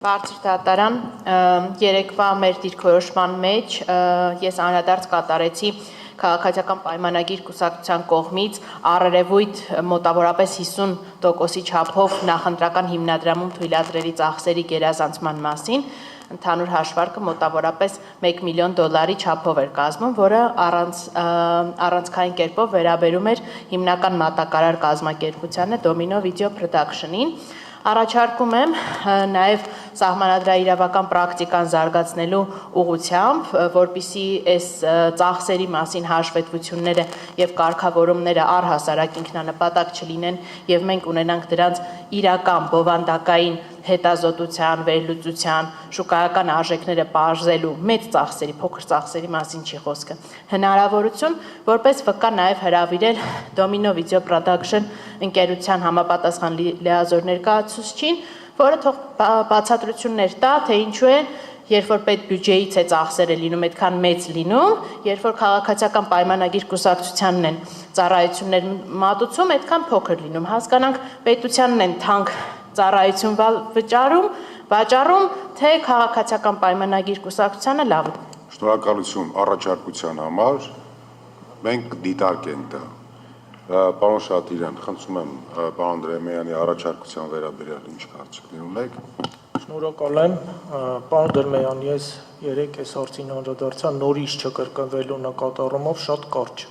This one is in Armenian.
Բարձր դատարան երեկվա մեր դիրքորոշման մեջ ես անդրադարձ կատարեցի քաղաքացիական պայմանագիր կուսակցության կողմից առերևույթ մոտավորապես 50%-ի չափով նախընտրական հիմնադրամում թույլատրելի ծախսերի գերազանցման մասին, ընդհանուր հաշվարկը մոտավորապես $1 միլիոն չափով էր կազմում, որը առանցքային կերպով վերաբերում էր հիմնական մատակարար կազմակերպությանը Domino Video Production-ին։ Առաջարկում եմ նաև սահմանադրաիրավական պրակտիկան զարգացնելու ուղղությամբ, որպեսզի այս ծախսերի մասին հաշվետվությունները եւ կարգավորումները առհասարակ ինքնանպատակ չլինեն եւ մենք ունենանք դրանց իրական բովանդակային հետազոտության, վերլուծության, շուկայական արժեքները պարզելու մեծ ծախսերի, փոքր ծախսերի մասին չի խոսքը։ Հնարավորություն, որպես վկա նաև հրավիրել Domino Video Production ընկերության համապատասխան լիազոր ներկայացուցչին, որը թող բացատրություններ տա, թե ինչու է, երբ որ պետբյուջեից է ծախսերը լինում այդքան մեծ լինում, երբ որ քաղաքացիական պայմանագիր կուսակցությանն են ծառայություններ մատուցում, այդքան փոքր լինում։ Հասկանանք, պետությանն են թանկ ծառայություն վաճառում, թե քաղաքացիական պայմանագիր կուսակցությանը լավ։ Շնորհակալություն առաջարկության համար, մենք դիտարկենք դա։ Պարոն Շատիրյան, խնդրում եմ պարոն Դրեմյանի առաջարկության վերաբերյալ ինչ կարծիքներ ունեք։ Շնորհակալ եմ, պարոն Դրեմյան, ես երեք այս հարցին անդրադարձա նորից չկրկնվելու նկատառումով շատ կարճ։